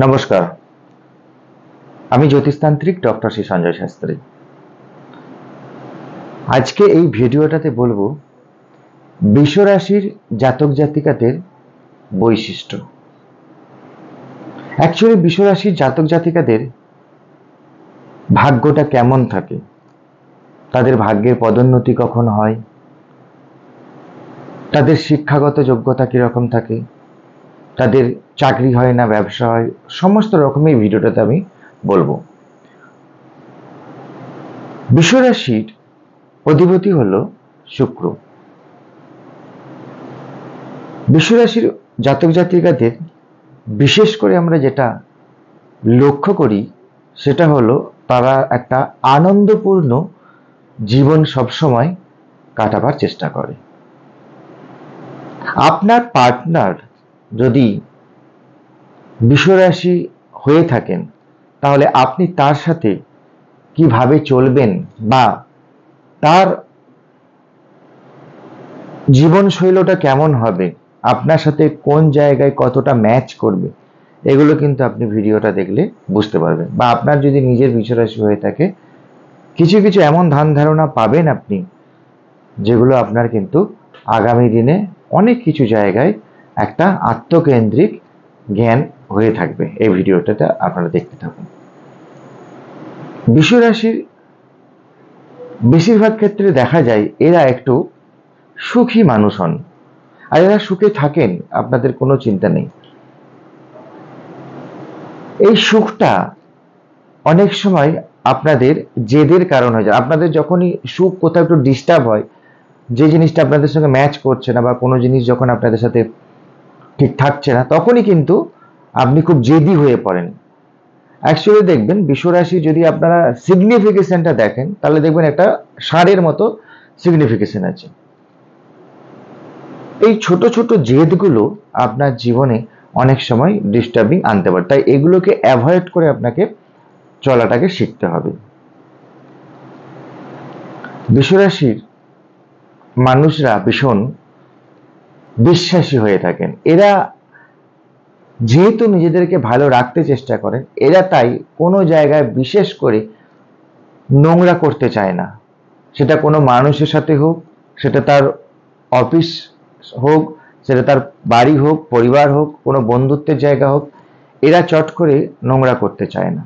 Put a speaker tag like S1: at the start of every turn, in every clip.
S1: নমস্কার, আমি জ্যোতিষতান্ত্রিক ডক্টর শ্রী সঞ্জয় শাস্ত্রী। আজকে এই ভিডিওটাতে বলবো বৃষ রাশির জাতক জাতিকাদের বৈশিষ্ট্য। অ্যাকচুয়ালি বৃষ রাশির জাতক জাতিকাদের ভাগ্যটা কেমন থাকে, তাদের ভাগ্যের পদোন্নতি কখন হয়, তাদের শিক্ষাগত যোগ্যতা কিরকম থাকে, তাদের চাকরি হয় না ব্যবসা হয়, সমস্ত রকমের ভিডিওটাতে আমি বলবো। বৃষ রাশির অধিপতি হলো শুক্র। বৃষ রাশির জাতক জাতিকাদের বিশেষ করে আমরা যেটা লক্ষ্য করি সেটা হলো তারা একটা আনন্দপূর্ণ জীবন সবসময় কাটাবার চেষ্টা করে। আপনার পার্টনার যদি বৃষ রাশি হয়ে থাকেন তাহলে আপনি তার সাথে কিভাবে চলবেন বা তার জীবনশৈলীটা কেমন হবে, আপনার সাথে কোন জায়গায় কতটা ম্যাচ করবে, এগুলো কিন্তু আপনি ভিডিওটা দেখলে বুঝতে পারবেন। বা আপনার যদি নিজের বৃষ রাশি হয়ে থাকে কিছু কিছু এমন ধ্যান ধারণা পাবেন আপনি যেগুলো আপনার কিন্তু আগামী দিনে অনেক কিছু জায়গায় একটা আত্মকেন্দ্রিক জ্ঞান হয়ে থাকবে। এই ভিডিওটাতে আপনারা দেখতে থাকুন। বৃষ রাশির বেশিরভাগ ক্ষেত্রে দেখা যায় এরা একটু সুখী মানুষ হন, আর এরা সুখে থাকেন, আপনাদের কোনো চিন্তা নেই। এই সুখটা অনেক সময় আপনাদের জেদের কারণ হয়ে যায়। আপনাদের যখনই সুখ কোথাও একটু ডিস্টার্ব হয়, যে জিনিসটা আপনাদের সঙ্গে ম্যাচ করছে না বা কোনো জিনিস যখন আপনাদের সাথে ঠিক থাকছে না, তখনই কিন্তু আপনি খুব জেদি হয়ে পড়েন। অ্যাকচুয়ালি দেখবেন বৃষ রাশি যদি আপনারা সিগনিফিকেশনটা দেখেন তাহলে দেখবেন একটা ষাঁড়ের মতো সিগনিফিকেশন আছে। এই ছোট ছোট জেদগুলো আপনার জীবনে অনেক সময় ডিস্টার্বিং আনতে পারে, তাই এগুলোকে অ্যাভয়েড করে আপনাকে চলাটাকে শিখতে হবে। বৃষ রাশির মানুষরা ভীষণ বিশ্বাসী হয়ে থাকেন। এরা যেহেতু নিজেদেরকে ভালো রাখতে চেষ্টা করেন, এরা তাই কোনো জায়গায় বিশেষ করে নোংরা করতে চায় না। সেটা কোনো মানুষের সাথে হোক, সেটা তার অফিস হোক, সেটা তার বাড়ি হোক, পরিবার হোক, কোনো বন্ধুত্বের জায়গা হোক, এরা চট করে নোংরা করতে চায় না।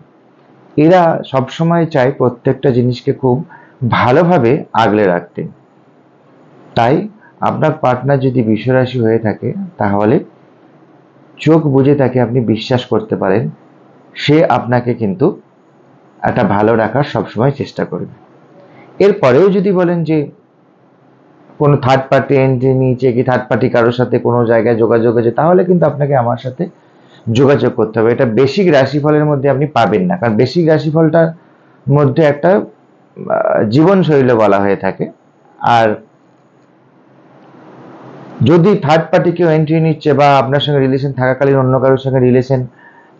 S1: এরা সবসময় চায় প্রত্যেকটা জিনিসকে খুব ভালোভাবে আগলে রাখতে। তাই আপনার পার্টনার যদি বৃষ রাশি হয়ে থাকে তাহলে চোখ বুজে তাকে আপনি বিশ্বাস করতে পারেন, সে আপনাকে কিন্তু একটা ভালো রাখার সবসময় চেষ্টা করবে। এরপরেও যদি বলেন যে কোনো থার্ড পার্টি এন্ট্রি নিচে কি থার্ড পার্টি কারোর সাথে কোনো জায়গায় যোগাযোগ আছে, তাহলে কিন্তু আপনাকে আমার সাথে যোগাযোগ করতে হবে। এটা বেসিক রাশিফলের মধ্যে আপনি পাবেন না, কারণ বেসিক রাশিফলটার মধ্যে একটা জীবনশৈলী বলা হয়ে থাকে। আর যদি থার্ড পার্টি কেউ এন্ট্রি নিচ্ছে বা আপনার সঙ্গে রিলেশন থাকাকালীন অন্য কারোর সঙ্গে রিলেশন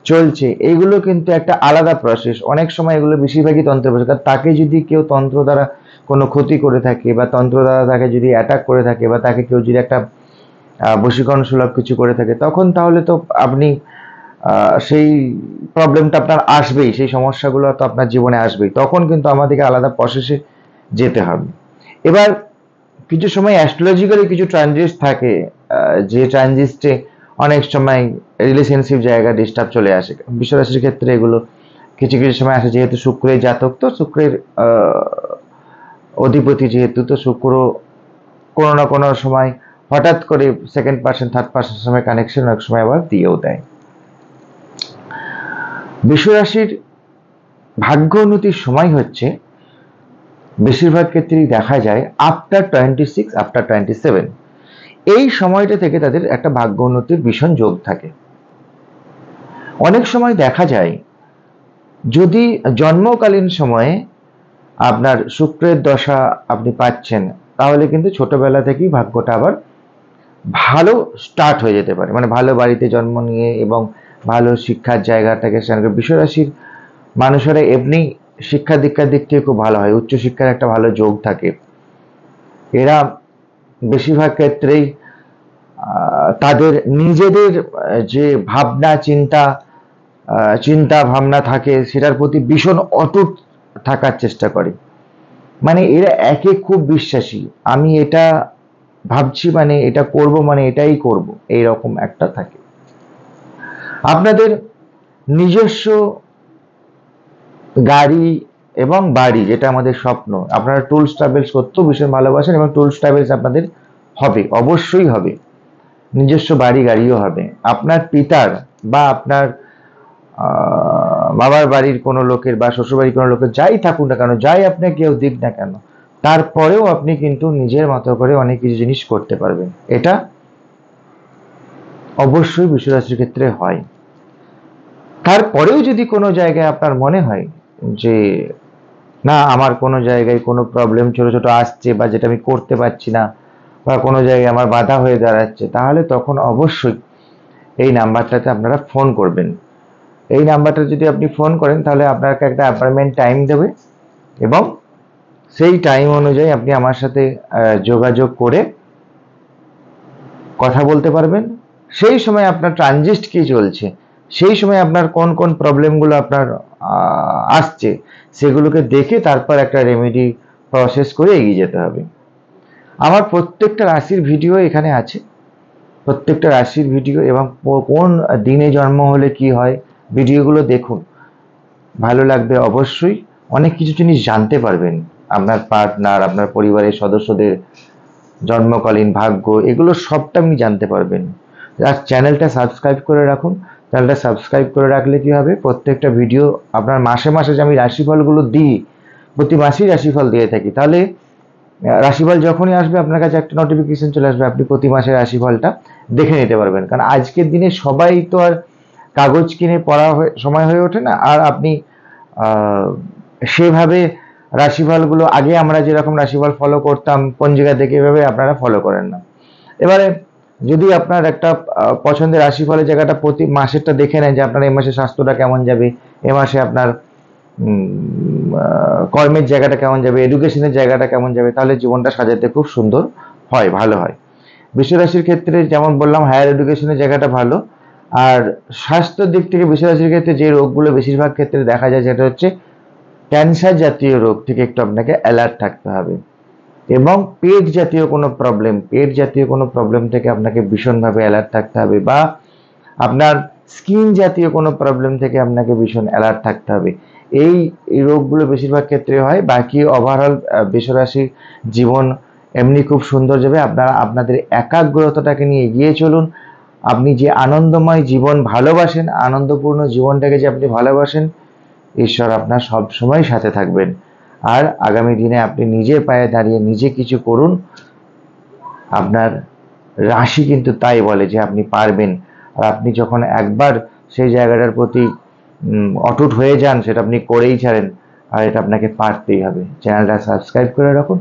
S1: চলছে, এইগুলো কিন্তু একটা আলাদা প্রসেস। অনেক সময় এগুলো বেশিরভাগই তন্ত্র প্রসেস। কারণ তাকে যদি কেউ তন্ত্র দ্বারা কোনো ক্ষতি করে থাকে বা তন্ত্র দ্বারা তাকে যদি অ্যাটাক করে থাকে বা তাকে কেউ যদি একটা বশীকরণ সুলভ কিছু করে থাকে, তখন তাহলে তো আপনি সেই প্রবলেমটা আপনার আসবেই, সেই সমস্যাগুলো তো আপনার জীবনে আসবেই। তখন কিন্তু আমাদেরকে আলাদা প্রসেসে যেতে হবে। এবার কিছু সময় অ্যাস্ট্রোলজিক্যালি কিছু ট্রানজিট থাকে, যে ট্রানজিটে অনেক সময় রিলেশনশিপ জায়গা ডিস্টার্ব চলে আসে। বৃষ রাশির ক্ষেত্রে এগুলো কিছু কিছু সময় আসে, যেহেতু শুক্রের জাতক, তো শুক্রের অধিপতি যেহেতু, তো শুক্র কোনো না কোনো সময় হঠাৎ করে সেকেন্ড পার্সন থার্ড পার্সনের সময় কানেকশন অনেক সময় আবার দিয়েও দেয়। বৃষ রাশির ভাগ্য উন্নতির সময় হচ্ছে বেশিরভাগ ক্ষেত্রেই দেখা যায় আফটার 26, আফটার 27। এই সময়টা থেকে তাদের একটা ভাগ্য উন্নতির ভীষণ যোগ থাকে। অনেক সময় দেখা যায় যদি জন্মকালীন সময়ে আপনার শুক্রের দশা আপনি পাচ্ছেন, তাহলে কিন্তু ছোটবেলা থেকেই ভাগ্যটা আবার ভালো স্টার্ট হয়ে যেতে পারে। মানে ভালো বাড়িতে জন্ম নিয়ে এবং ভালো শিক্ষার জায়গাটাকে, বৃষ রাশির মানুষেরা এমনি শিক্ষা দীক্ষার দিক থেকে খুব ভালো হয়, উচ্চশিক্ষার একটা ভালো যোগ থাকে। এরা বেশিরভাগ ক্ষেত্রেই তাদের নিজেদের যে ভাবনা চিন্তা চিন্তা ভাবনা থাকে সেটার প্রতি ভীষণ অটুট থাকার চেষ্টা করে। মানে এরা একে খুব বিশ্বাসী, আমি এটা ভাবছি মানে এটা করব মানে এটাই করব, এইরকম একটা থাকে। আপনাদের নিজস্ব গাড়ি এবং বাড়ি, যেটা আমাদের স্বপ্ন, আপনারা টুলস ট্রাভেলস করতেও ভীষণ ভালোবাসেন এবং টুলস ট্রাভেলস আপনাদের হবে, অবশ্যই হবে। নিজস্ব বাড়ি গাড়িও হবে। আপনার পিতার বা আপনার বাবার বাড়ির কোনো লোকের বা শ্বশুরবাড়ির কোনো লোকের যাই থাকুক না কেন, যাই আপনাকে কেউ দিক না কেন, তারপরেও আপনি কিন্তু নিজের মতো করে অনেক কিছু জিনিস করতে পারবেন। এটা অবশ্যই বৃষ রাশির ক্ষেত্রে হয়। তারপরেও যদি কোনো জায়গায় আপনার মনে হয় যে না, আমার কোনো জায়গায় কোনো প্রবলেম ছোট ছোট আসছে বা যেটা আমি করতে পারছি না বা কোনো জায়গায় আমার বাধা হয়ে দাঁড়াচ্ছে, তাহলে তখন অবশ্যই এই নাম্বারটাতে আপনারা ফোন করবেন। এই নাম্বারটা যদি আপনি ফোন করেন তাহলে আপনাকে একটা অ্যাপয়েন্টমেন্ট টাইম দেবে এবং সেই টাইম অনুযায়ী আপনি আমার সাথে যোগাযোগ করে কথা বলতে পারবেন। সেই সময় আপনার ট্রানজিস্ট কি চলছে, সেই সময় আপনার কোন কোন প্রবলেমগুলো আপনার আসছে, সেগুলোকে দেখে তারপর একটা রেমেডি প্রসেস করে এগিয়ে যেতে হবে। আমার প্রত্যেকটা রাশির ভিডিও এখানে আছে, প্রত্যেকটা রাশির ভিডিও এবং কোন দিনে জন্ম হলে কি হয়, ভিডিওগুলো দেখুন, ভালো লাগবে অবশ্যই। অনেক কিছু জিনিস জানতে পারবেন, আপনার পার্টনার, আপনার পরিবারের সদস্যদের জন্মকালীন ভাগ্য, এগুলো সবটা আপনি জানতে পারবেন। আর চ্যানেলটা সাবস্ক্রাইব করে রাখুন। চ্যানেলটা সাবস্ক্রাইব করে রাখলে কি হবে, প্রত্যেকটা ভিডিও আপনার মাসে মাসে যে আমি রাশিফলগুলো দিই, প্রতি মাসেই রাশিফল দিয়ে থাকি, তাহলে রাশিফল যখনই আসবে আপনার কাছে একটা নোটিফিকেশন চলে আসবে, আপনি প্রতি মাসের রাশিফলটা দেখে নিতে পারবেন। কারণ আজকের দিনে সবাই তো আর কাগজ কিনে পড়া সময় হয়ে ওঠে না, আর আপনি সেভাবে রাশিফলগুলো আগে আমরা যেরকম রাশিফল ফলো করতাম পঞ্জিকা দেখে, এভাবে আপনারা ফলো করেন না। এবারে যদি আপনার একটা পছন্দের রাশিফলের জায়গাটা প্রতি মাসেরটা দেখে নেন যে আপনার এই মাসে স্বাস্থ্যটা কেমন যাবে, এ মাসে আপনার কর্মের জায়গাটা কেমন যাবে, এডুকেশনের জায়গাটা কেমন যাবে, তাহলে জীবনটা সাজাতে খুব সুন্দর হয়, ভালো হয়। বৃষ রাশির ক্ষেত্রে যেমন বললাম হায়ার এডুকেশনের জায়গাটা ভালো, আর স্বাস্থ্যের দিক থেকে বৃষ রাশির ক্ষেত্রে যে রোগগুলো বেশিরভাগ ক্ষেত্রে দেখা যায় সেটা হচ্ছে ক্যান্সার জাতীয় রোগ থেকে একটু আপনাকে অ্যালার্ট থাকতে হবে, এবং পেট জাতীয় কোনো প্রবলেম থেকে আপনাকে ভীষণভাবে অ্যালার্ট থাকতে হবে, বা আপনার স্কিন জাতীয় কোনো প্রবলেম থেকে আপনাকে ভীষণ অ্যালার্ট থাকতে হবে। এই রোগগুলো বেশিরভাগ ক্ষেত্রে হয়। বাকি ওভারঅল বৃষ রাশির জীবন এমনি খুব সুন্দর যাবে। আপনারা আপনাদের একাগ্রতাটাকে নিয়ে এগিয়ে চলুন। আপনি যে আনন্দময় জীবন ভালোবাসেন, আনন্দপূর্ণ জীবনটাকে যে আপনি ভালোবাসেন, ঈশ্বর আপনার সব সময় সাথে থাকবেন। আর আগামী দিনে আপনি নিজের পায়ে দাঁড়িয়ে নিজে কিছু করুন, আপনার রাশি কিন্তু তাই বলে যে আপনি পারবেন। আর আপনি যখন একবার সেই জায়গাটার প্রতি অটুট হয়ে যান, সেটা আপনি করেই ছাড়েন, আর এটা আপনাকে পারতেই হবে। চ্যানেলটা সাবস্ক্রাইব করে রাখুন,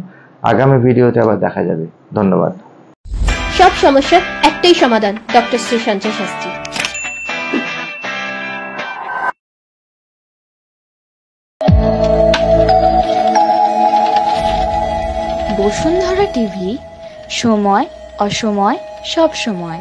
S1: আগামী ভিডিওতে আবার দেখা যাবে। ধন্যবাদ।
S2: সব সমস্যার একটাই সমাধান, ডক্টর শ্রী সঞ্জয় শাস্ত্রী।
S3: বসুন্ধরা টিভি, সময় অসময় সব সময়।